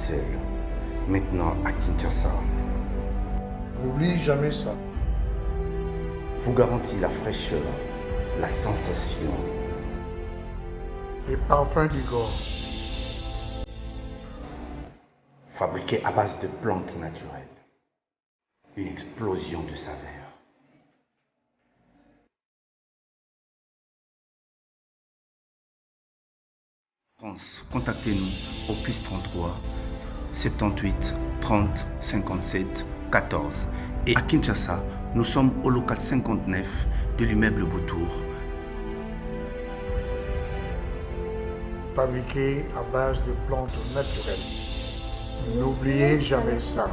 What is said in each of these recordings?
Bruxelles, maintenant à Kinshasa, N'oublie jamais ça. vous garantit la fraîcheur, la sensation. Les parfums d'Igor. Fabriqué à base de plantes naturelles. Une explosion de saveurs. France, contactez-nous au +33 78 30 57 14. Et à Kinshasa, nous sommes au local 59 de l'immeuble Boutour. Fabriqué à base de plantes naturelles. N'oubliez jamais ça.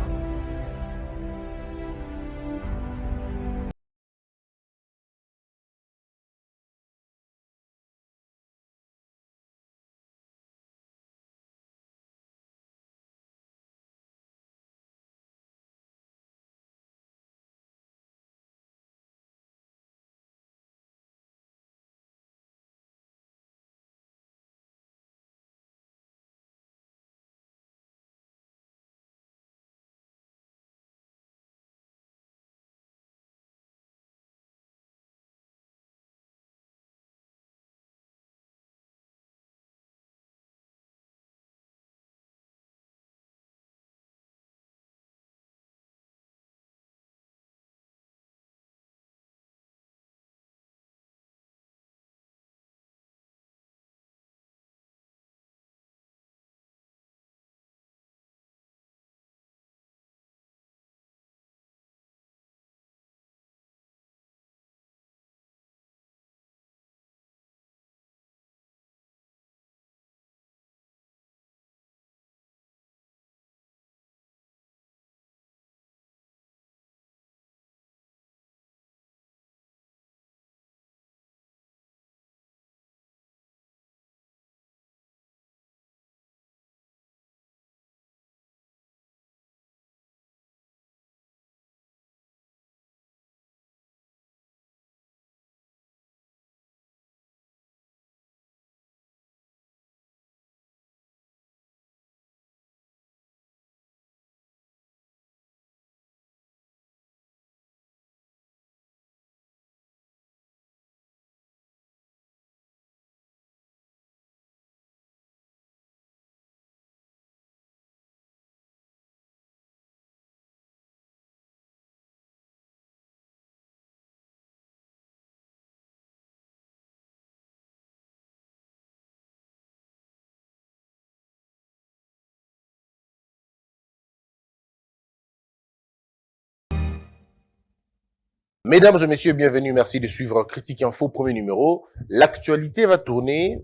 Mesdames et messieurs, bienvenue. Merci de suivre Critique Info, premier numéro. L'actualité va tourner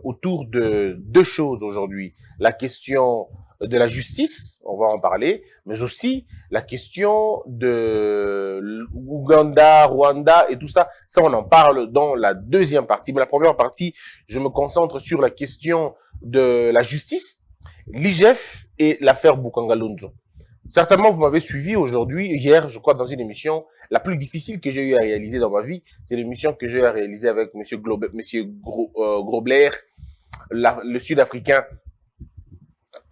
autour de deux choses aujourd'hui. La question de la justice, on va en parler, mais aussi la question de l'Ouganda, Rwanda et tout ça. Ça, on en parle dans la deuxième partie. Mais la première partie, je me concentre sur la question de la justice, l'IGF et l'affaire Bukangalonzo. Certainement, vous m'avez suivi aujourd'hui, hier, je crois, dans une émission la plus difficile que j'ai eu à réaliser dans ma vie. C'est l'émission que j'ai eu à réaliser avec monsieur Grobler, le Sud-Africain.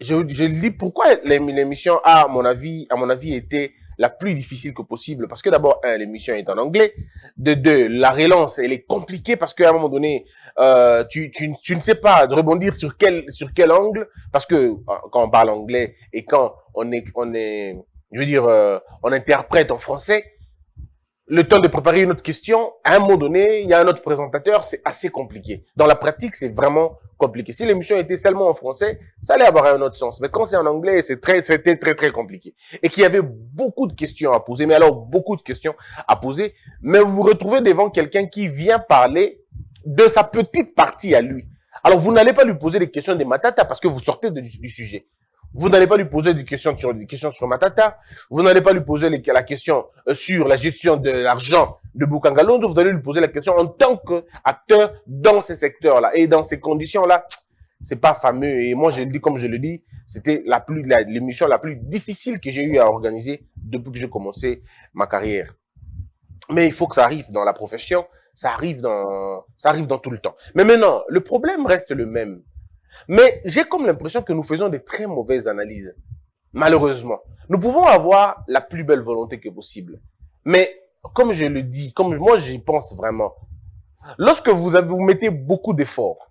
Je dis pourquoi l'émission a, à mon avis, été la plus difficile que possible. Parce que d'abord, l'émission est en anglais. De deux, la relance, elle est compliquée parce qu'à un moment donné, tu ne sais pas rebondir sur quel angle. Parce que quand on parle anglais et quand on interprète en français, le temps de préparer une autre question, à un moment donné, il y a un autre présentateur, c'est assez compliqué. Dans la pratique, c'est vraiment compliqué. Si l'émission était seulement en français, ça allait avoir un autre sens. Mais quand c'est en anglais, c'était très compliqué. Et qu'il y avait beaucoup de questions à poser, mais alors beaucoup de questions à poser. Mais vous vous retrouvez devant quelqu'un qui vient parler de sa petite partie à lui. Alors, vous n'allez pas lui poser des questions de Matata parce que vous sortez du sujet. Vous n'allez pas lui poser des questions sur Matata. Vous n'allez pas lui poser la question sur la gestion de l'argent de Bukangalonzo. Vous allez lui poser la question en tant qu'acteur dans ces secteurs-là. Et dans ces conditions-là, c'est pas fameux. Et moi, je le dis comme je le dis, c'était l'émission la plus difficile que j'ai eu à organiser depuis que j'ai commencé ma carrière. Mais il faut que ça arrive dans la profession. Ça arrive dans tout le temps. Mais maintenant, le problème reste le même. Mais j'ai comme l'impression que nous faisons des très mauvaises analyses. Malheureusement. Nous pouvons avoir la plus belle volonté que possible. Mais, comme je le dis, comme moi j'y pense vraiment, lorsque vous mettez beaucoup d'efforts,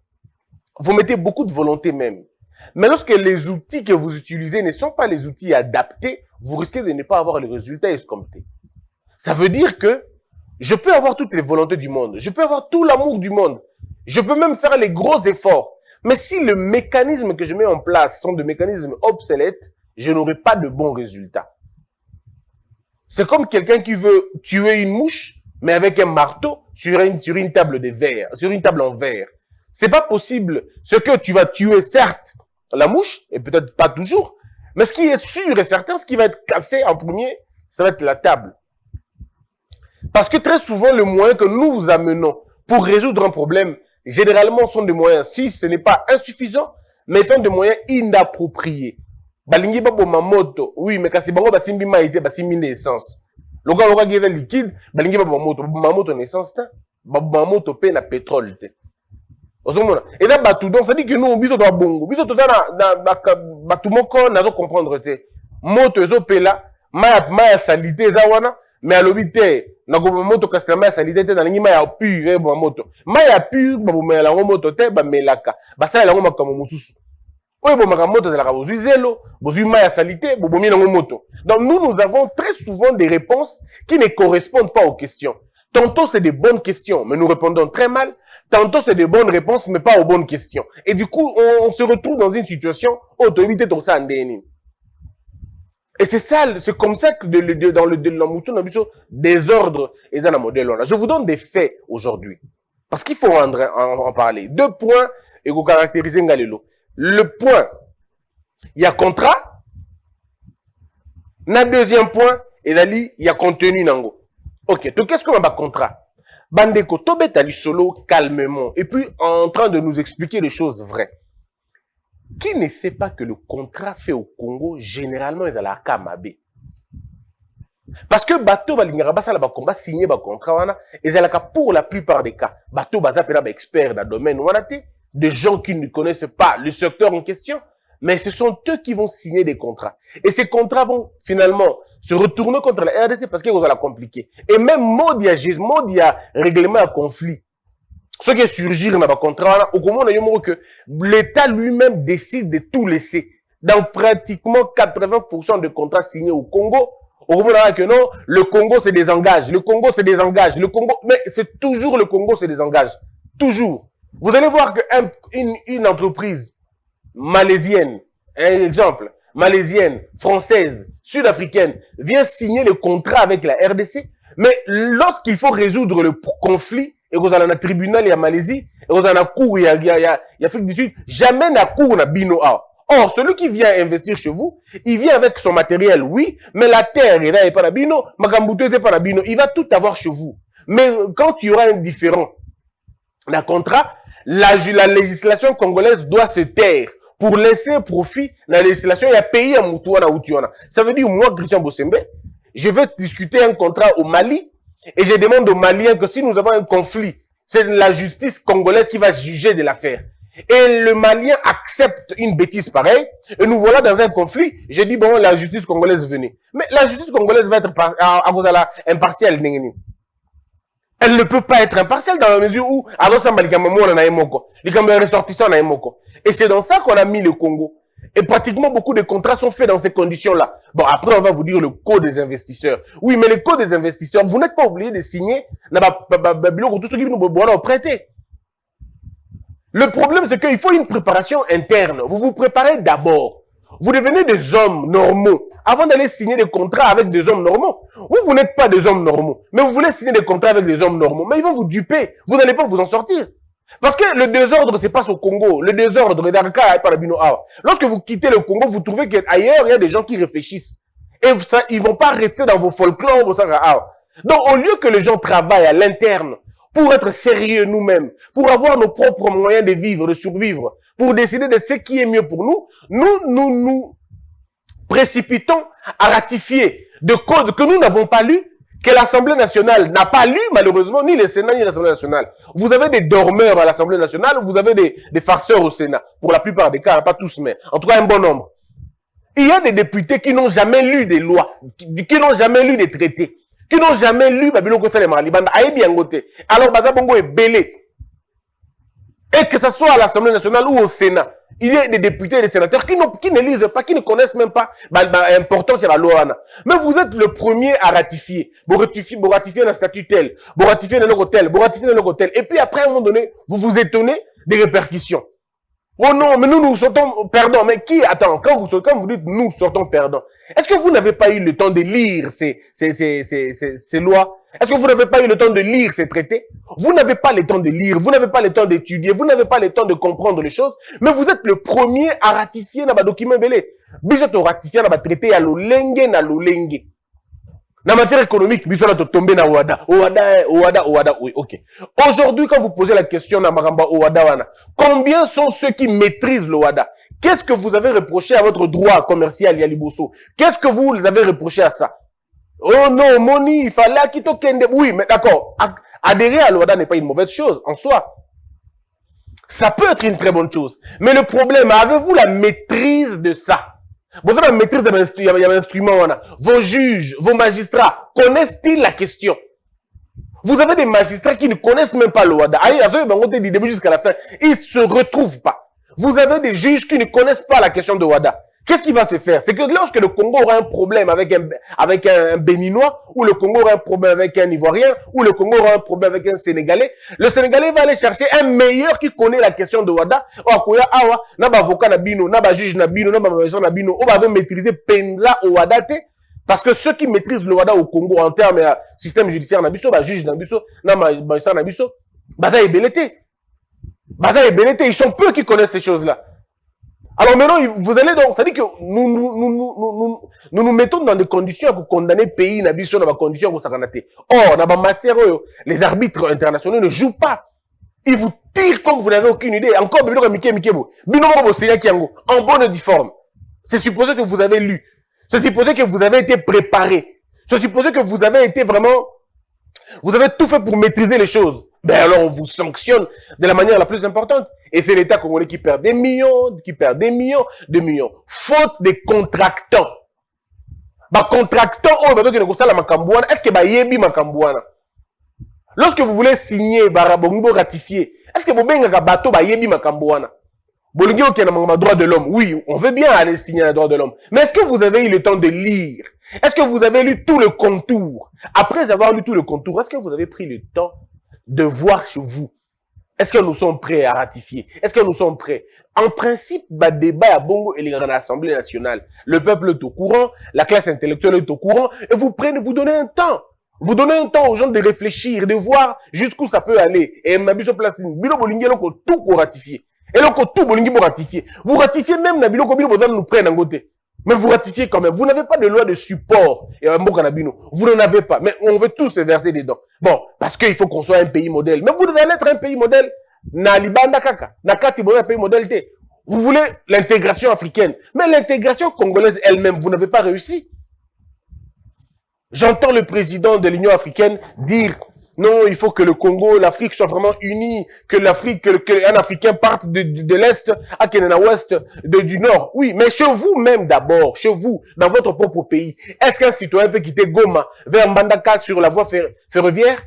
vous mettez beaucoup de volonté même, mais lorsque les outils que vous utilisez ne sont pas les outils adaptés, vous risquez de ne pas avoir les résultats escomptés. Ça veut dire que je peux avoir toutes les volontés du monde, je peux avoir tout l'amour du monde, je peux même faire les gros efforts, mais si le mécanisme que je mets en place sont des mécanismes obsolètes, je n'aurai pas de bons résultats. C'est comme quelqu'un qui veut tuer une mouche, mais avec un marteau sur une table de verre, sur une table en verre. C'est pas possible. Ce que tu vas tuer, certes, la mouche, et peut-être pas toujours, mais ce qui est sûr et certain, ce qui va être cassé en premier, ça va être la table. Parce que très souvent, le moyen que nous vous amenons pour résoudre un problème, généralement, sont des moyens, si ce n'est pas insuffisant, mais sont des moyens inappropriés. Balingi babo ma moto, oui, mais kasi bango basimbi maïté, basimbi n'essence. Loka loka qui est liquide, balingi babo ma moto n'essence, babo ma moto paye na pétrole. Et là, batou, donc ça dit que nous, on biso doit bongo, biso tout ça batou moko, n'a pas comprendre, moto ezo pela, maya salité, zawana, mais à l'obité, na go moto kasika maya salité, na lingi maya pure, ma moto. Maya pure, babo maya la moto, ba melaka, basa la ngoma comme mususu. Oui, bon, ma moto, c'est la rabozui zélo, bozui maya salité, bobomi na moto. Donc, nous avons très souvent des réponses qui ne correspondent pas aux questions. Tantôt, c'est des bonnes questions, mais nous répondons très mal. Tantôt, c'est des bonnes réponses, mais pas aux bonnes questions. Et du coup, on se retrouve dans une situation où on évite tout ça en déni. Et c'est ça, c'est comme ça que dans le désordre et dans le modèle. Je vous donne des faits aujourd'hui. Parce qu'il faut en parler. 2 points et vous caractérisez Ngalelo. Le point, il y a contrat. Le deuxième point, il y a contenu nango. Ok, donc qu'est-ce qu'on a contrat? Bandeko, tobet ali solo calmement et puis en train de nous expliquer les choses vraies. Qui ne sait pas que le contrat fait au Congo, généralement, il y a la Kamabe. Parce que bateau balingara basala ba combat signé ba contrat wana ezalaka pour la plupart des cas bateau bazapela ba expert dans domaine wana te des gens qui ne connaissent pas le secteur en question, mais ce sont eux qui vont signer des contrats. Et ces contrats vont finalement se retourner contre la RDC parce qu'ils vont la compliquer. Et même mode a règlement à conflit. Ce qui surgir dans le contrat, au moment où que l'État lui-même décide de tout laisser. Dans pratiquement 80% des contrats signés au Congo, au moment que non, le Congo se désengage, le Congo se désengage, le Congo, mais c'est toujours le Congo se désengage. Toujours. Vous allez voir qu'une entreprise malaisienne, un exemple, malaisienne, française, sud-africaine, vient signer le contrat avec la RDC, mais lorsqu'il faut résoudre le conflit, et vous allez dans le tribunal, il y a Malaisie, et vous allez dans la cour, il y a Afrique du Sud, jamais dans la cour, na bino a. Or, celui qui vient investir chez vous, il vient avec son matériel, oui, mais la terre, il n'est pas la bino, Magambouté, c'est pas la bino, il va tout avoir chez vous. Mais quand il y aura un différent, la contrat, la législation congolaise doit se taire pour laisser profit la législation. Il y a pays à Moutouana ou Tuana. Ça veut dire, moi, Christian Bossembe, je vais discuter un contrat au Mali et je demande aux Maliens que si nous avons un conflit, c'est la justice congolaise qui va juger de l'affaire. Et le Malien accepte une bêtise pareille et nous voilà dans un conflit. Je dis, bon, la justice congolaise, venez. Mais la justice congolaise va être impartiale. Elle ne peut pas être impartiale dans la mesure où, et c'est dans ça qu'on a mis le Congo. Et pratiquement beaucoup de contrats sont faits dans ces conditions-là. Bon, après, on va vous dire le code des investisseurs. Oui, mais le code des investisseurs, vous n'êtes pas obligé de signer tout ce qui nous prêter. Le problème, c'est qu'il faut une préparation interne. Vous vous préparez d'abord. Vous devenez des hommes normaux avant d'aller signer des contrats avec des hommes normaux. Vous n'êtes pas des hommes normaux, mais vous voulez signer des contrats avec des hommes normaux. Mais ils vont vous duper. Vous n'allez pas vous en sortir. Parce que le désordre se passe au Congo. Le désordre est dans le cas par la Bino Awa. Lorsque vous quittez le Congo, vous trouvez qu'ailleurs, il y a des gens qui réfléchissent. Et ça, ils ne vont pas rester dans vos folklores. Donc, au lieu que les gens travaillent à l'interne pour être sérieux nous-mêmes, pour avoir nos propres moyens de vivre, de survivre, pour décider de ce qui est mieux pour nous, nous précipitons à ratifier des codes que nous n'avons pas lus, que l'Assemblée nationale n'a pas lu, malheureusement, ni le Sénat, ni l'Assemblée nationale. Vous avez des dormeurs à l'Assemblée nationale, vous avez des farceurs au Sénat. Pour la plupart des cas, pas tous, mais en tout cas un bon nombre. Il y a des députés qui n'ont jamais lu des lois, qui n'ont jamais lu des traités, qui n'ont jamais lu Babylon Kosalema, Libanda, Aïbiangote. Alors, Bazabongo est belé. Et que ce soit à l'Assemblée nationale ou au Sénat, il y a des députés et des sénateurs qui ne lisent pas, qui ne connaissent même pas l'importance de la loi. Mais vous êtes le premier à ratifier. Vous ratifiez un statut tel, vous ratifiez un autre tel, vous ratifiez un autre tel. Et puis après, à un moment donné, vous vous étonnez des répercussions. Oh non, mais nous sortons perdants. Mais qui, attends, quand vous dites nous sortons perdants, est-ce que vous n'avez pas eu le temps de lire ces lois? Est-ce que vous n'avez pas eu le temps de lire ces traités? Vous n'avez pas le temps de lire, vous n'avez pas le temps d'étudier, vous n'avez pas le temps de comprendre les choses, mais vous êtes le premier à ratifier dans les documents belés. Biso ratifier dans les traités à l'olenge na l'olenge. Dans la matière économique, biso na tomber na Ouada, oui, ok. Aujourd'hui, quand vous posez la question na Magamba Ouada wana, combien sont ceux qui maîtrisent l'Ouada? Qu'est-ce que vous avez reproché à votre droit commercial Yaliboso? Qu'est-ce que vous les avez reproché à ça? Oh non, Moni, il fallait qu'il te kende. Oui, mais d'accord. Adhérer à l'OADA n'est pas une mauvaise chose en soi. Ça peut être une très bonne chose. Mais le problème, avez-vous la maîtrise de ça? Vous avez la maîtrise de l'instrument. Vos juges, vos magistrats, connaissent-ils la question? Vous avez des magistrats qui ne connaissent même pas l'OADA. Du début jusqu'à la fin, ils ne se retrouvent pas. Vous avez des juges qui ne connaissent pas la question de l'OADA. Qu'est-ce qui va se faire? C'est que lorsque le Congo aura un problème avec un Béninois, ou le Congo aura un problème avec un Ivoirien, ou le Congo aura un problème avec un Sénégalais, le Sénégalais va aller chercher un meilleur qui connaît la question de Ouada. Naba avocat nabino, naba juge nabino, naba magistrat nabino, on va maîtriser penza Ouada te. Parce que ceux qui maîtrisent le Ouada au Congo en termes de système judiciaire nabiso, juge nabiso, naba magistrat nabiso, baza et belleté. Baza et belleté, ils sont peu qui connaissent ces choses-là. Alors maintenant, vous allez donc, ça dit que nous mettons dans des conditions pour condamner le pays, dans des conditions pour s'arrêter. Or, dans la matière, les arbitres internationaux ne jouent pas. Ils vous tirent comme vous n'avez aucune idée. Encore, en bonne et due forme. C'est supposé que vous avez lu. C'est supposé que vous avez été préparé. C'est supposé que vous avez été vraiment, vous avez tout fait pour maîtriser les choses. Ben alors, on vous sanctionne de la manière la plus importante. Et c'est l'État congolais qui perd des millions, de millions. Faute des contractants. Bah, contractants, est-ce que bah, yebi makambouana? Lorsque vous voulez signer, ratifier, est-ce que vous avez un bateau, bah, yebi makambouana? Bolingi, ok, na droit de l'homme. Oui, on veut bien aller signer le droit de l'homme. Mais est-ce que vous avez eu le temps de lire? Est-ce que vous avez lu tout le contour? Après avoir lu tout le contour, est-ce que vous avez pris le temps de voir chez vous? Est-ce que nous sommes prêts à ratifier? Est-ce que nous sommes prêts? En principe, le débat à Bongo et l'Assemblée nationale. Le peuple est au courant, la classe intellectuelle est au courant, et vous donnez un temps. Vous donnez un temps aux gens de réfléchir, de voir jusqu'où ça peut aller. Et Mabiso Platine, Bilo Bolingi, tout pour ratifier. Et là, tout Bolingi pour ratifier. Vous ratifiez même Nabilo Bilo nous prenne en côté. Mais vous ratifiez quand même. Vous n'avez pas de loi de support. Vous n'en avez pas. Mais on veut tous se verser dedans. Bon, parce qu'il faut qu'on soit un pays modèle. Mais vous devez être un pays modèle. Nalibanda kaka. Nakati un pays modèle. Vous voulez l'intégration africaine. Mais l'intégration congolaise elle-même, vous n'avez pas réussi. J'entends le président de l'Union africaine dire non, il faut que le Congo, l'Afrique soit vraiment unie, que l'Afrique, qu'un Africain parte de l'Est à l'Ouest, du Nord. Oui, mais chez vous-même d'abord, chez vous, dans votre propre pays, est-ce qu'un citoyen peut quitter Goma vers Mbandaka sur la voie ferroviaire?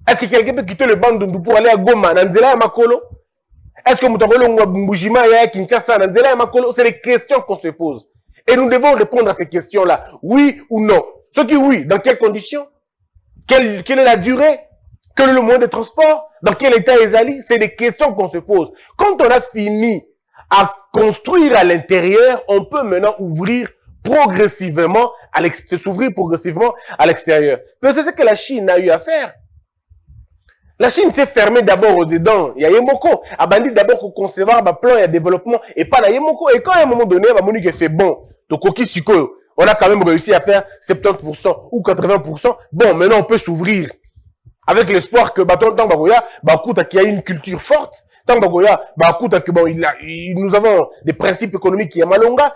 Est-ce que quelqu'un peut quitter le Bandundu pour aller à Goma, Nanzela et Makolo? Est-ce que Moutangolo Mbujima et Kinshasa, Nanzela et Makolo? C'est les questions qu'on se pose. Et nous devons répondre à ces questions-là. Oui ou non? Ceux qui oui, dans quelles conditions? Quelle est la durée? Quel est le moyen de transport? Dans quel état est Ali? C'est des questions qu'on se pose. Quand on a fini à construire à l'intérieur, on peut maintenant s'ouvrir progressivement à l'extérieur. Mais c'est ce que la Chine a eu à faire. La Chine s'est fermée d'abord au-dedans. Il y a Yemoko. A bandit d'abord qu'on concevoir un plan et développement et pas la Yemoko. Et quand à un moment donné, on a dit que c'est bon. Donc, on a quand même réussi à faire 70% ou 80%. Bon, maintenant, on peut s'ouvrir. Avec l'espoir que, qu'il y a une culture forte. Nous avons des principes économiques qui sont malonga.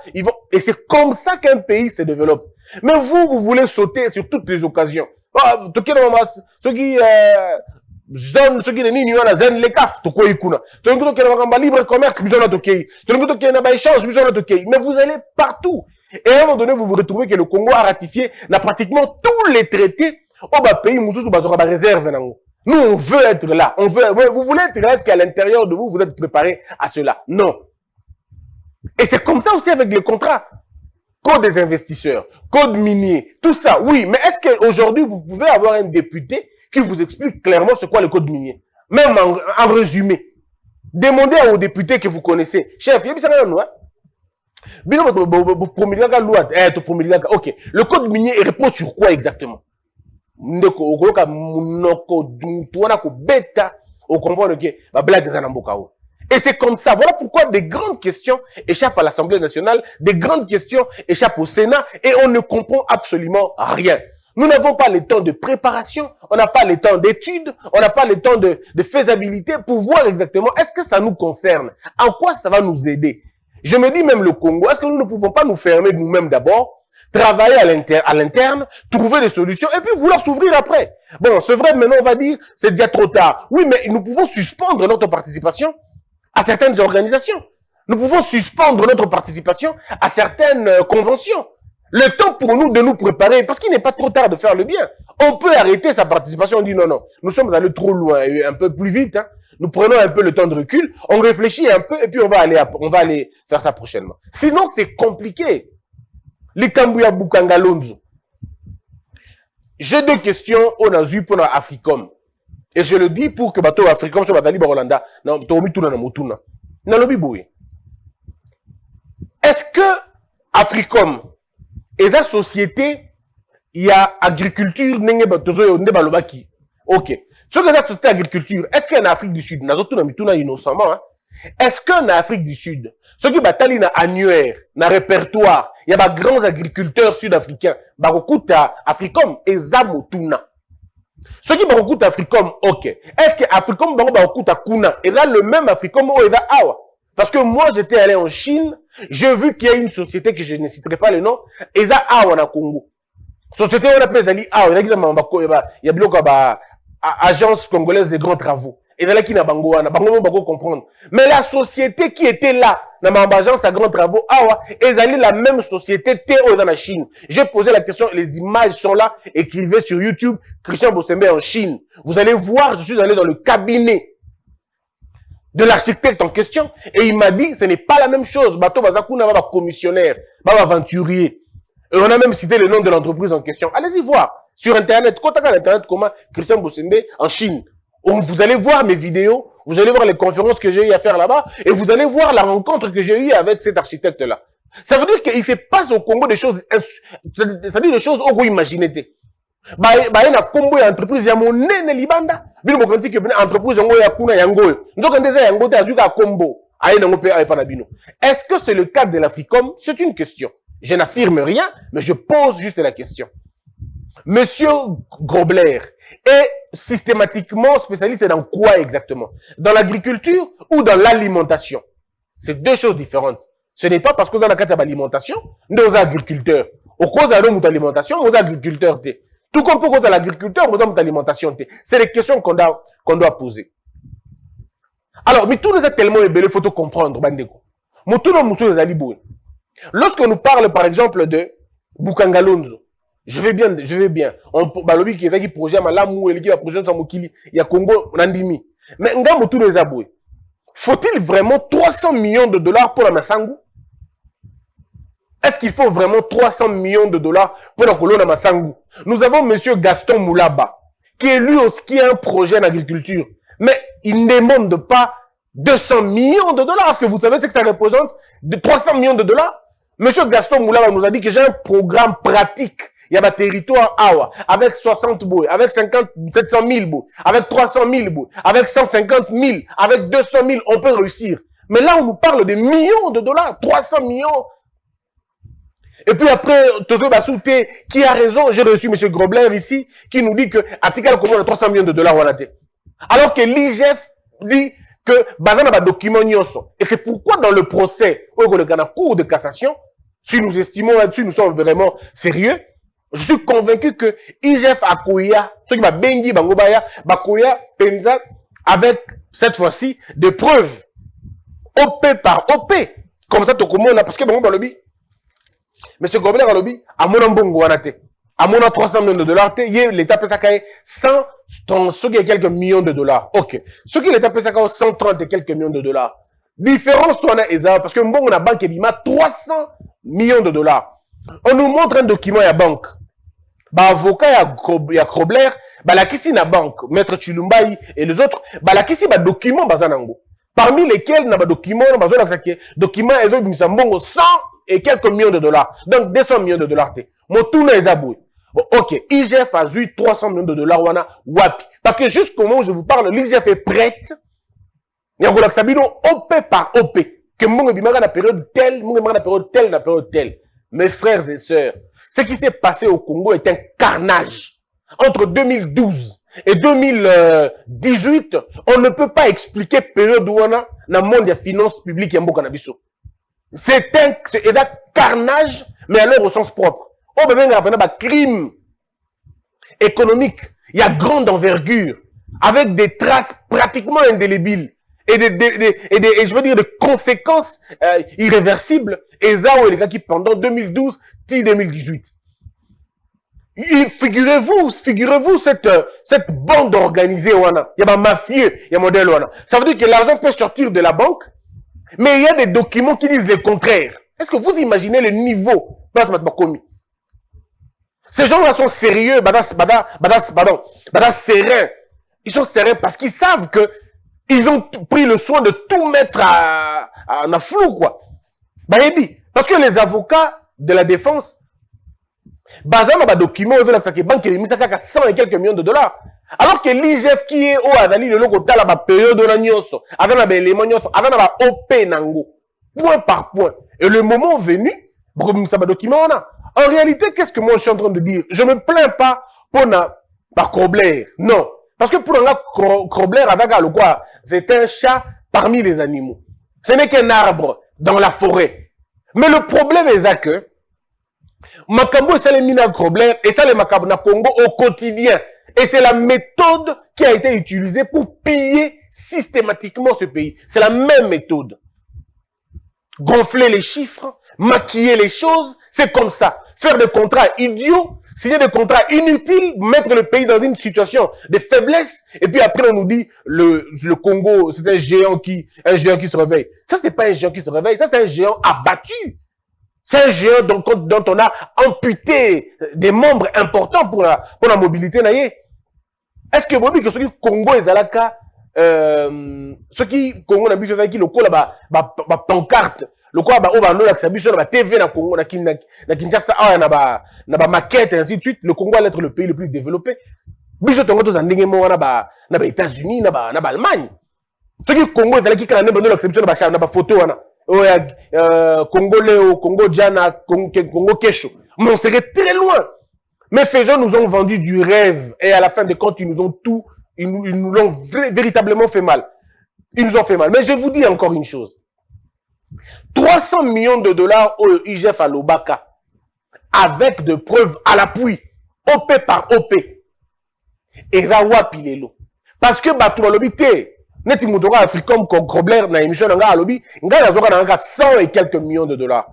Et c'est comme ça qu'un pays se développe. Mais vous voulez sauter sur toutes les occasions. toke na mama soki zone soki na nini wana zen le caf tokoyi kuna tolingi tokende makambo libre commerce biso na tokeyi tolingi tokende na baéchange biso na tokeyi mais vous allez partout et à un moment donné vous vous retrouvez que le Congo a ratifié na pratiquement tous les traités au pays mususu bazora ba réserve nango. Nous on veut être là, on veut vous voulez être là, est-ce qu'à l'intérieur de vous vous êtes préparé à cela? Non. Et c'est comme ça aussi avec les contrats. Code des investisseurs, code minier, tout ça, oui. Mais est-ce qu'aujourd'hui, vous pouvez avoir un député qui vous explique clairement c'est quoi le code minier? Même en résumé. Demandez aux députés que vous connaissez. Chef, il y a ça nous, hein? Ok. Le code minier repose sur quoi exactement? Et c'est comme ça. Voilà pourquoi des grandes questions échappent à l'Assemblée nationale, des grandes questions échappent au Sénat et on ne comprend absolument rien. Nous n'avons pas le temps de préparation, on n'a pas le temps d'études, on n'a pas le temps de faisabilité pour voir exactement est-ce que ça nous concerne, en quoi ça va nous aider. Je me dis même le Congo, est-ce que nous ne pouvons pas nous fermer nous-mêmes d'abord, travailler à l'interne, trouver des solutions et puis vouloir s'ouvrir après. Bon, c'est vrai, maintenant on va dire c'est déjà trop tard. Oui, mais nous pouvons suspendre notre participation à certaines organisations. Nous pouvons suspendre notre participation à certaines conventions. Le temps pour nous de nous préparer, parce qu'il n'est pas trop tard de faire le bien. On peut arrêter sa participation, on dit non, non, nous sommes allés trop loin, et un peu plus vite, hein. Nous prenons un peu le temps de recul, on réfléchit un peu et puis on va aller faire ça prochainement. Sinon, c'est compliqué. Likambuya Bukangalonzo. J'ai deux questions au Nazu pour Africom. Et je le dis pour que bateau Africom soit Batali Barolanda. Non, Tomituna na Mutuna. Nalobi. Est-ce que Africom et sa société, il y a agriculture, n'enge ok. Ce que la société agriculture, est-ce qu'en Afrique du Sud, innocemment, hein? Est-ce qu'en Afrique du Sud, ceux qui battent na annuaire, na répertoire, il y a des grands agriculteurs sud-africains, barokuta Africom et Zamotuna. Ceux qui barokuta Africom, ok. Est-ce que Africom barokuta Kuna, et là le même Africom ou Eva Awa? Parce que moi j'étais allé en Chine, j'ai vu qu'il y a une société que je ne citerai pas le nom, Eza Awa na Congo. Société on appelle Zali Awa, il y a bloqué agence congolaise des grands travaux. Et là qui n'a bangoana, bango comprendre. Mais la société qui était là, dans ma agence à grands travaux, awa, ils allaient la même société Théo dans la Chine. J'ai posé la question, les images sont là, écrivez sur YouTube, Christian Bossembe en Chine. Vous allez voir, je suis allé dans le cabinet de l'architecte en question, et il m'a dit, ce n'est pas la même chose. Bato Bazakuna va commissionnaire, va aventurier. Et on a même cité le nom de l'entreprise en question. Allez-y voir. Sur Internet, contactez Internet comment Christian Bossembe en Chine. Vous allez voir mes vidéos, vous allez voir les conférences que j'ai eu à faire là-bas, et vous allez voir la rencontre que j'ai eue avec cet architecte-là. Ça veut dire qu'il ne fait pas au Congo des choses, c'est-à-dire des choses au goût imaginé. Bah, il y a une entreprise, il y a mon nene libanda, il y a une entreprise, il y a kuna yangoyo. Donc, il y a une combo. Est-ce que c'est le cas de l'Africom? C'est une question. Je n'affirme rien, mais je pose juste la question. Monsieur Grobler est systématiquement spécialiste dans quoi exactement? Dans l'agriculture ou dans l'alimentation? C'est deux choses différentes. Ce n'est pas parce que vous avez la carte d'alimentation, nous sommes agriculteurs. Au cause de notre alimentation, nous sommes agriculteurs. Tout comme pour cause de l'agriculteur, nous sommes alimentation. C'est les questions qu'on doit poser. Alors, mais tout nous est tellement ébellé, il faut tout comprendre, Bandeko. Lorsque nous parle par exemple de Bukangalonzo, je vais bien. On balobi qui est projet malamu et qui va projet dans Mokili, il y a Congo Nandimi. Mais ngam tous les aboués. Faut-il vraiment 300 millions de dollars pour la Massangu? Est-ce qu'il faut vraiment 300 millions de dollars pour la colonne Massangu? Nous avons monsieur Gaston Moulaba qui est lui aussi qui a un projet en agriculture, mais il ne demande pas 200 millions de dollars. Est-ce que vous savez ce que ça représente de 300 millions de dollars? Monsieur Gaston Moulaba nous a dit que j'ai un programme pratique. Il y a un territoire Awa, avec 60 bouts, avec 700 000 bouts, avec 300 000 bouts, avec 150 000, avec 200 000, on peut réussir. Mais là, on nous parle de millions de dollars, 300 millions. Et puis après, Tozo Basouté, qui a raison, j'ai reçu M. Grobler ici, qui nous dit que, Atikal commande 300 millions de dollars, voilà. Alors que l'IGF dit que, Bazana va document nyoso. Et c'est pourquoi dans le procès, au Cour de cassation, si nous estimons, si nous sommes vraiment sérieux, Je suis convaincu que IGF a Koya, ceux qui va bengi bangobaya, Bakoya, Penza, avec cette fois-ci des preuves. OP par OP. Comme ça, tout le monde, parce que bon, dans le lobby. Mais ce gobelin dans le lobby, à mon ambongo, à mon 300 millions de dollars, l'État peut s'accueillir 100, ceux qui ont quelques millions de dollars. Ok. Ceux qui l'État peut s'accueillir 130 et quelques millions de dollars. Différence, on a Eza, parce que bon, on a banque et bima 300 millions de dollars. On nous montre un document à la banque. Bah, avocat, il y a Krobler, bah, la kisi na banque, Maître Chilumbaï et les autres, bah, la kisi, bah, document, bah, zanango. Parmi lesquels, na, bah, document, bah, document, ils ont mis 100 et quelques millions de dollars. Donc, 200 millions de dollars, mon tour n'a pas. Bon, ok, IGF a eu 300 millions de dollars, wana, wapi. Parce que jusqu'au moment où je vous parle, l'IGF est prête. Il y a un sabino OP par OP. Que mon bimara la période telle, mon bimara la période telle, la période telle. Mes frères et sœurs, ce qui s'est passé au Congo est un carnage. Entre 2012 et 2018, on ne peut pas expliquer période où on a dans le monde des finances publiques et Mboka-Nabiso. C'est un carnage, mais alors au sens propre. On peut même apprendre un crime économique. Il y a grande envergure, avec des traces pratiquement indélébiles et et je veux dire des conséquences irréversibles. Et ça, les gars qui pendant 2012 et 2018. Figurez-vous cette bande organisée, wana. Il y a un mafieux, il y a un modèle, wana. Ça veut dire que l'argent peut sortir de la banque, mais il y a des documents qui disent le contraire. Est-ce que vous imaginez le niveau? Ces gens-là sont sérieux, sereins. Ils sont sereins parce qu'ils savent que ils ont pris le soin de tout mettre en flou, quoi. Parce que les avocats de la défense, basant dans document, ils ont que banque qui a 100 et quelques millions de dollars. Alors que l'IGF qui est au Azali, le logo la période de la nyoso, avec un élément nyoso, avec un OP nango, point par point. Et le moment venu, document, en réalité, qu'est-ce que moi je suis en train de dire? Je ne me plains pas pour Krobler. Non. Parce que pour Krobler, c'est un chat parmi les animaux. Ce n'est qu'un arbre dans la forêt. Mais le problème est que Makambo, c'est les mina Krobler et ça les Makambo na Congo au quotidien. Et c'est la méthode qui a été utilisée pour piller systématiquement ce pays. C'est la même méthode. Gonfler les chiffres, maquiller les choses, c'est comme ça. Faire des contrats idiots, signer des contrats inutiles, mettre le pays dans une situation de faiblesse, et puis après on nous dit le Congo, c'est un géant qui se réveille. Ça, c'est pas un géant qui se réveille, ça c'est un géant abattu. C'est un géant dont on a amputé des membres importants pour la mobilité. Est-ce que vous dites que ceux qui Congo et Zalaka, ceux qui Congo n'a plus qui le cola pancarte, le quoi on va nous l'accepter sur la TV na Congo na Kinshasa na maquette et ainsi de suite, le Congo va être le pays le plus développé. Biso tongo to zandenge mo na États-Unis na Allemagne. Ceux qui Congo et qui quand même nous l'accepter na photo wana. Congolais, Congo Diana, Congo Kesho. Mais on serait très loin. Mais ces gens nous ont vendu du rêve. Et à la fin de compte, ils nous l'ont véritablement fait mal. Ils nous ont fait mal. Mais je vous dis encore une chose. 300 millions de dollars au IGF à l'Obaka. Avec de preuves à l'appui. OP par OP. Et Rawa Pilelo. Parce que Batou Lobité. Neti Moudora Africom comme Krobler na émission nga lobby, nga na 100 et quelques millions de dollars.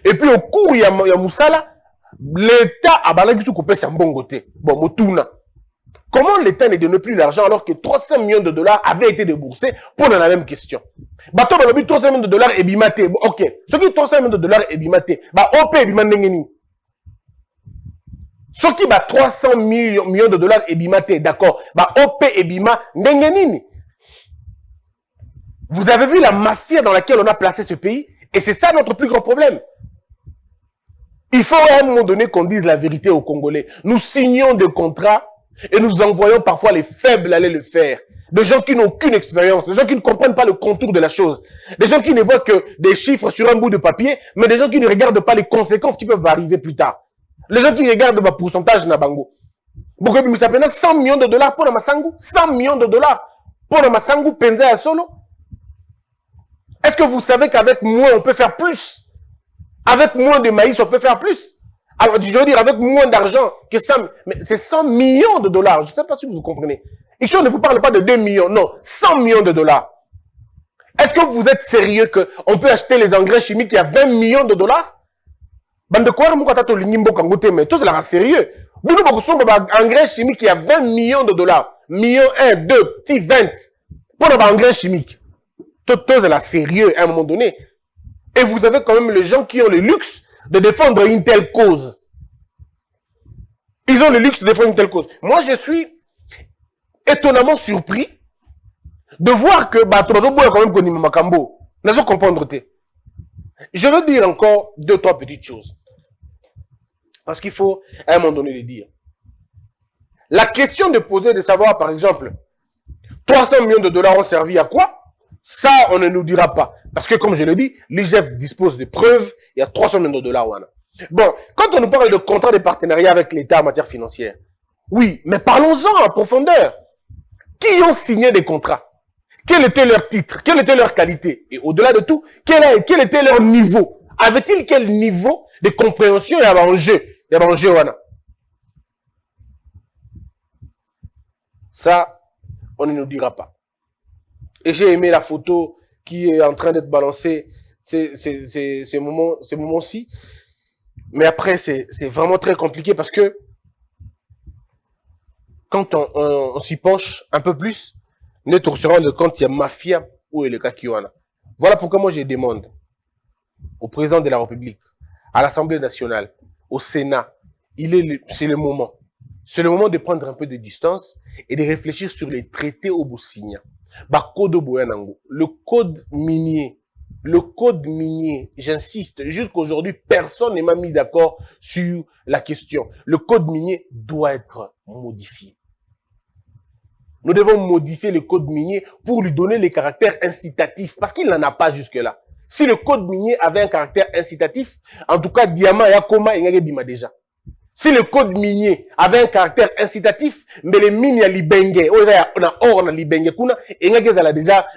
Et puis au cours il y a Moussala, l'État a balagi tout coupé sur Mbongote. Bon, Motuna. Comment l'État ne donne plus d'argent alors que 300 millions de dollars avaient été déboursés pour la même question? Bato na lobby 300 millions de dollars et bimaté. OK. Ce qui 300 millions de dollars et bimaté, bah OP bimandengeni. Ce qui 300 millions de dollars et bimaté, d'accord. Bah OP et bima ndengeni. Vous avez vu la mafia dans laquelle on a placé ce pays? Et c'est ça notre plus grand problème. Il faut à un moment donné qu'on dise la vérité aux Congolais. Nous signons des contrats et nous envoyons parfois les faibles aller le faire. Des gens qui n'ont aucune expérience, des gens qui ne comprennent pas le contour de la chose. Des gens qui ne voient que des chiffres sur un bout de papier, mais des gens qui ne regardent pas les conséquences qui peuvent arriver plus tard. Les gens qui regardent le pourcentage na bango. Beaucoup de 100 millions de dollars pour la Massangu. 100 millions de dollars pour la Massangu, Penza à Solo. Est-ce que vous savez qu'avec moins, on peut faire plus? Avec moins de maïs, on peut faire plus? Alors, je veux dire, avec moins d'argent que ça, mais c'est 100 millions de dollars. Je ne sais pas si vous comprenez. Ici, on ne vous parle pas de 2 millions, non, 100 millions de dollars. Est-ce que vous êtes sérieux qu'on peut acheter les engrais chimiques à 20 millions de dollars? Bande de quoi, moi, quand mais tout cela sérieux. Vous nous avez engrais chimique à 20 millions de dollars. Million 1, 2, petit 20. Pour un engrais chimique. Tout cela sérieux à un moment donné. Et vous avez quand même les gens qui ont le luxe de défendre une telle cause. Ils ont le luxe de défendre une telle cause. Moi, je suis étonnamment surpris de voir que quand même Konima Makambo n'a pas comprendre. Je veux dire encore 2-3 petites choses. Parce qu'il faut à un moment donné le dire. La question de poser, de savoir par exemple, 300 millions de dollars ont servi à quoi? Ça, on ne nous dira pas. Parce que comme je l'ai dit, l'IGF dispose de preuves, il y a 300 millions de dollars. Bon, quand on nous parle de contrat de partenariat avec l'État en matière financière, oui, mais parlons-en en profondeur. Qui ont signé des contrats? Quel était leur titre? Quelle était leur qualité? Et au-delà de tout, quel était leur niveau? Avait-il quel niveau de compréhension et d'enjeu? Ça, on ne nous dira pas. Et j'ai aimé la photo qui est en train d'être balancée ces moments-ci. Mais après, c'est vraiment très compliqué parce que quand on s'y penche un peu plus, on se rend compte qu'il y a mafia ou le Kakiwana. Voilà pourquoi moi je demande au président de la République, à l'Assemblée nationale, au Sénat, c'est le moment. C'est le moment de prendre un peu de distance et de réfléchir sur les traités au Boussinia. Le code minier, j'insiste, jusqu'aujourd'hui, personne ne m'a mis d'accord sur la question. Le code minier doit être modifié. Nous devons modifier le code minier pour lui donner les caractères incitatifs, parce qu'il n'en a pas jusque-là. Si le code minier avait un caractère incitatif, en tout cas, Diamant et Akoma, il y a déjà. Si le code minier avait un caractère incitatif, mais les mines à Libenge, on a or na Libenge kuna, et il y a déjà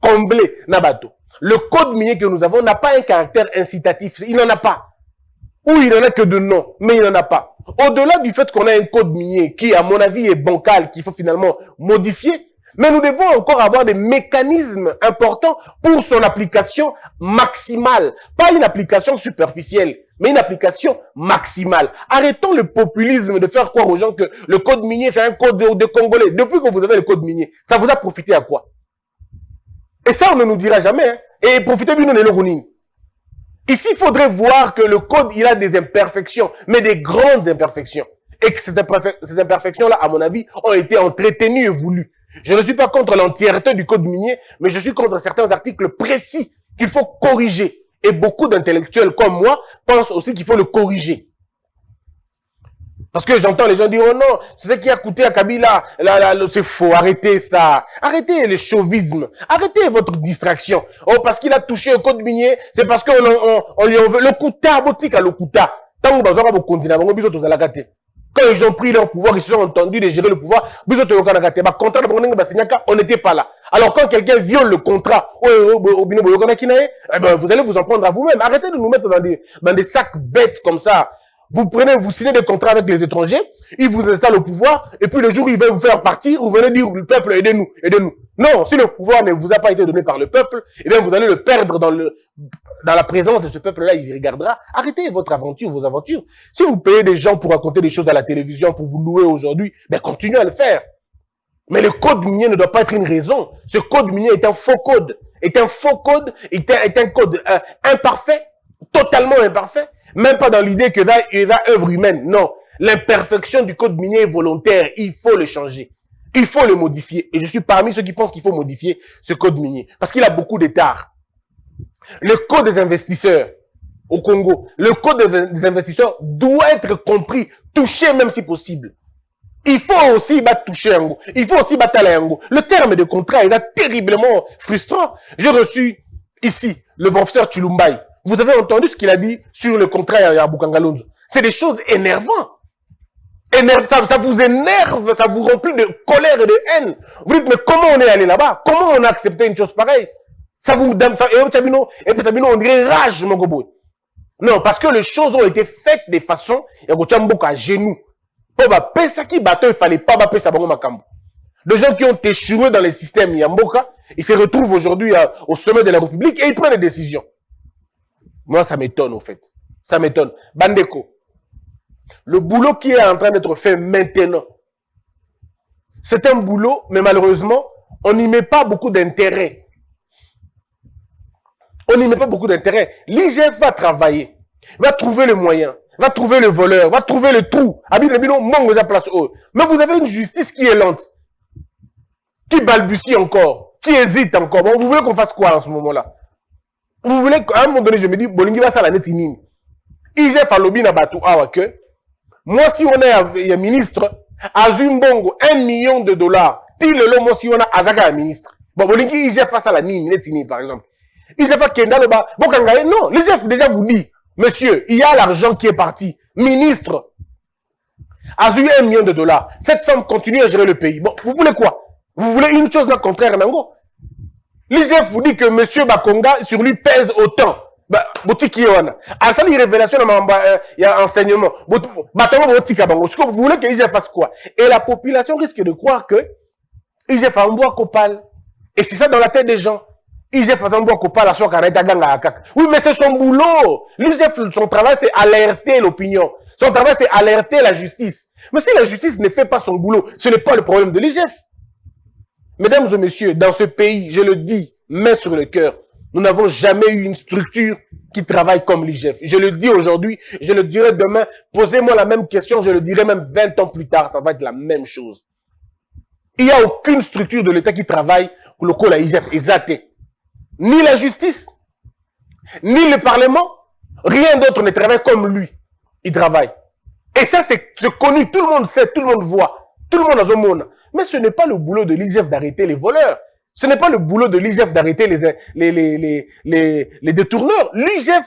comblé Nabato. Le code minier que nous avons n'a pas un caractère incitatif. Il n'en a pas. Ou il n'en a que de nom, mais il n'en a pas. Au-delà du fait qu'on a un code minier qui, à mon avis, est bancal, qu'il faut finalement modifier, mais nous devons encore avoir des mécanismes importants pour son application maximale. Pas une application superficielle, mais une application maximale. Arrêtons le populisme de faire croire aux gens que le code minier, c'est un code de Congolais. Depuis que vous avez le code minier, ça vous a profité à quoi? Et ça, on ne nous dira jamais. Hein. Et profitez bien de l'Orounine. Ici, il faudrait voir que le code, il a des imperfections, mais des grandes imperfections. Et que ces imperfections-là, à mon avis, ont été entretenues et voulues. Je ne suis pas contre l'entièreté du code minier, mais je suis contre certains articles précis qu'il faut corriger. Et beaucoup d'intellectuels comme moi pensent aussi qu'il faut le corriger. Parce que j'entends les gens dire, oh non, c'est ce qui a coûté à Kabila. C'est faux, arrêtez ça. Arrêtez le chauvisme. Arrêtez votre distraction. Oh, parce qu'il a touché au code minier, c'est parce qu'on lui en veut. Le Kouta, botika, le Kouta. Tant que vous avez continué, quand ils ont pris leur pouvoir, ils se sont entendus de gérer le pouvoir. On n'était pas là. Alors quand quelqu'un viole le contrat, vous allez vous en prendre à vous-même. Arrêtez de nous mettre dans des sacs bêtes comme ça. Vous signez des contrats avec les étrangers, ils vous installent au pouvoir, et puis le jour où ils veulent vous faire partir, vous venez dire, le peuple, aidez-nous, aidez-nous. Non, si le pouvoir ne vous a pas été donné par le peuple, eh bien, vous allez le perdre dans la présence de ce peuple-là, il regardera. Arrêtez votre aventure, vos aventures. Si vous payez des gens pour raconter des choses à la télévision, pour vous louer aujourd'hui, ben, continuez à le faire. Mais le code minier ne doit pas être une raison. Ce code minier est un faux code. Est un code imparfait, totalement imparfait. Même pas dans l'idée que là, il y a œuvre humaine. Non. L'imperfection du code minier est volontaire. Il faut le changer. Il faut le modifier. Et je suis parmi ceux qui pensent qu'il faut modifier ce code minier. Parce qu'il a beaucoup d'étards. Le code des investisseurs au Congo, le code des investisseurs doit être compris, touché même si possible. Il faut aussi toucher un goût. Il faut aussi battre un goût. Le terme de contrat est là terriblement frustrant. J'ai reçu ici le professeur Chulumbai. Vous avez entendu ce qu'il a dit sur le contrat à Bukangalonzo. C'est des choses énervantes. Ça vous énerve, ça vous remplit de colère et de haine. Vous dites, mais comment on est allé là-bas? Comment on a accepté une chose pareille? Ça vous donne, et puis on dirait rage, mon gobo. Non, parce que les choses ont été faites de façon, il y a à genoux. Pour ça qui bateau, il fallait pas bapper ça makambo. Des gens qui ont échoué dans les systèmes Yamboka, ils se retrouvent aujourd'hui au sommet de la République et ils prennent des décisions. Moi, ça m'étonne, au fait. Ça m'étonne. Bandeko, le boulot qui est en train d'être fait maintenant, c'est un boulot, mais malheureusement, on n'y met pas beaucoup d'intérêt. On n'y met pas beaucoup d'intérêt. L'IGF va travailler, va trouver le moyen, va trouver le voleur, va trouver le trou. Mais vous avez une justice qui est lente, qui balbutie encore, qui hésite encore. Bon, vous voulez qu'on fasse quoi en ce moment-là? Vous voulez qu'à un moment donné, je me dis, Bolingi va la netinine. IGF a lobby na batu awa que, moi si on est un ministre, Azumbongo, 1 million de dollars, si le lomo si on a Azaka un ministre. Bon, Bolingi IGF face à la netinine par exemple. IGF a Kenda le bas, non, l'IGF déjà vous dit, monsieur, il y a l'argent qui est parti. Ministre, Azu 1 million de dollars. Cette femme continue à gérer le pays. Bon, vous voulez quoi? Vous voulez une chose là contraire, Nango? L'IGF vous dit que M. Bakonga, sur lui, pèse autant. Botiki wana. À ça, les révélations, il y a enseignement. Vous voulez que l'IGF fasse quoi? Et la population risque de croire que l'IGF a un bois copal. Et c'est ça dans la tête des gens. l'IGF a un bois copal à soi Oui, mais c'est son boulot. L'IGF, son travail, c'est alerter l'opinion. Son travail, c'est alerter la justice. Mais si la justice ne fait pas son boulot, ce n'est pas le problème de l'IGF. Mesdames et messieurs, dans ce pays, je le dis, main sur le cœur, nous n'avons jamais eu une structure qui travaille comme l'IGF. Je le dis aujourd'hui, je le dirai demain. Posez-moi la même question, je le dirai même 20 ans plus tard, ça va être la même chose. Il n'y a aucune structure de l'État qui travaille pour le coup la IGF exacté. Ni la justice, ni le Parlement, rien d'autre ne travaille comme lui. Il travaille. Et ça, c'est connu, tout le monde sait, tout le monde voit, tout le monde a son monde. Mais ce n'est pas le boulot de l'IGF d'arrêter les voleurs. Ce n'est pas le boulot de l'IGF d'arrêter les détourneurs. L'IGF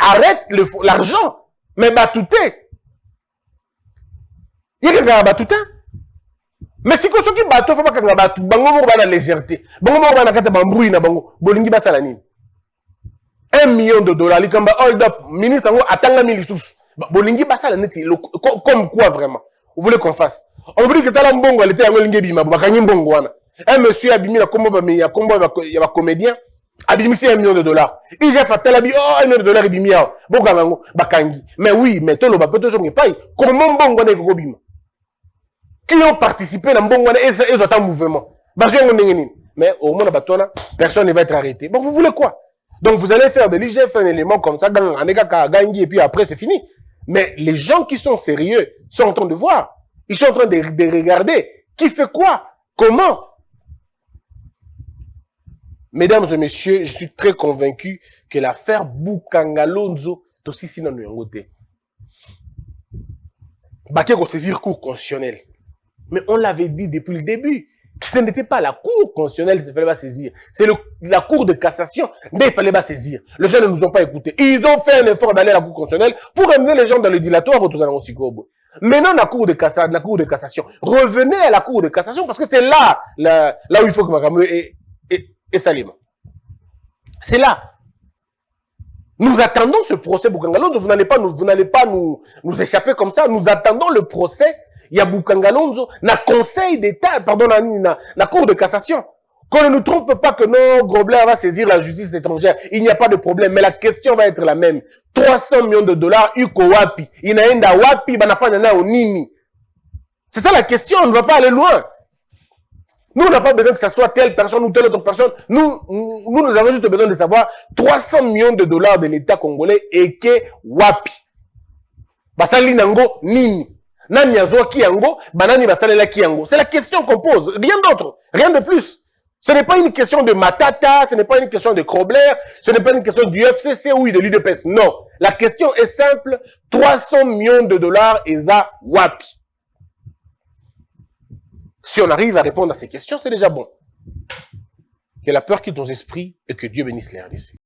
arrête l'argent. Mais batouté. Il y a un batouté. Mais si vous avez un bateau, il faut pas que vous ayez bango la légèreté. Bango mo na kata bambouille na bango. Bolingi ba salani. 1 million de dollars. Li kamba hold up. Ministre ngo atanga mili sous. Bolingi ba salani comme quoi vraiment? Vous voulez qu'on fasse? On veut dire que tala mbongo elle était yango lingi bima bakanyi mbongo wana. Un monsieur abimi la combo ba ya combo ya ba comédien. Abimi c'est 1 million de dollars. Il j'ai fait tala bi 1 million de dollars ibimi ya. Boka bango bakangi. Mais oui, mais tolo ba peut so ngepai. Comment mbongo na ko bima? Qui ont participé dans Mbongo et ils ont un mouvement. Mais au moins, personne ne va être arrêté. Bon, vous voulez quoi? Donc, vous allez faire de l'IGF un élément comme ça, et puis après, c'est fini. Mais les gens qui sont sérieux sont en train de voir. Ils sont en train de regarder. Qui fait quoi? Comment? Mesdames et messieurs, je suis très convaincu que l'affaire Boukangalonzo est aussi sinon de côté. Baké ko saisir cour constitutionnel. Mais on l'avait dit depuis le début. Ce n'était pas la cour constitutionnelle qu'il fallait pas saisir. C'est la cour de cassation. Mais il fallait pas saisir. Les gens ne nous ont pas écoutés. Ils ont fait un effort d'aller à la cour constitutionnelle pour amener les gens dans le dilatoire autour de la Maintenant, la cour de cassation. Revenez à la cour de cassation parce que c'est là où il faut que Makamou et Salim. C'est là. Nous attendons ce procès Boukangalonzo. Vous n'allez pas nous échapper comme ça. Nous attendons le procès. Il y a Boukangalonzo, na conseil d'État, pardon, na cour de cassation. Qu'on ne nous trompe pas que non, Grobler va saisir la justice étrangère. Il n'y a pas de problème, mais la question va être la même. 300 millions de dollars, Uko Wapi. Inaenda Wapi, Banafana au Nini. C'est ça la question, on ne va pas aller loin. Nous, on n'a pas besoin que ce soit telle personne ou telle autre personne. Nous avons juste besoin de savoir 300 millions de dollars de l'État congolais et que Wapi. Basali Nango, Nini. Nani azwa kiango, banani basalela kiango. C'est la question qu'on pose. Rien d'autre. Rien de plus. Ce n'est pas une question de Matata, ce n'est pas une question de Krobler, ce n'est pas une question du FCC ou de l'UDPS. Non. La question est simple. 300 millions de dollars et ça, wapi. Si on arrive à répondre à ces questions, c'est déjà bon. Que la peur quitte nos esprits et que Dieu bénisse les RDC.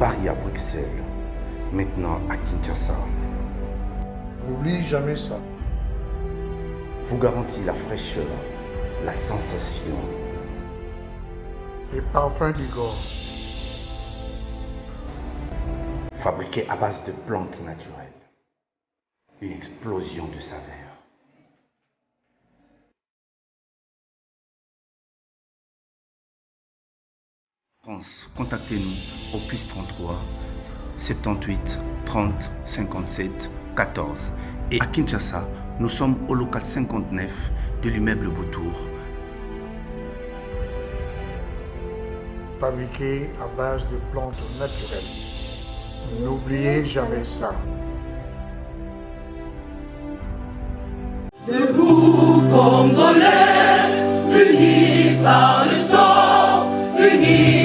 Paris à Bruxelles, maintenant à Kinshasa, N'oublie jamais ça. vous garantit la fraîcheur, la sensation, Les parfums d'Igor. fabriqué à base de plantes naturelles. Une explosion de saveurs. France, contactez-nous au +33 78 30 57 14. Et à Kinshasa, nous sommes au local 59 de l'immeuble Beautour. Fabriqué à base de plantes naturelles. N'oubliez jamais ça. Debout, Congolais, unis par le sang, unis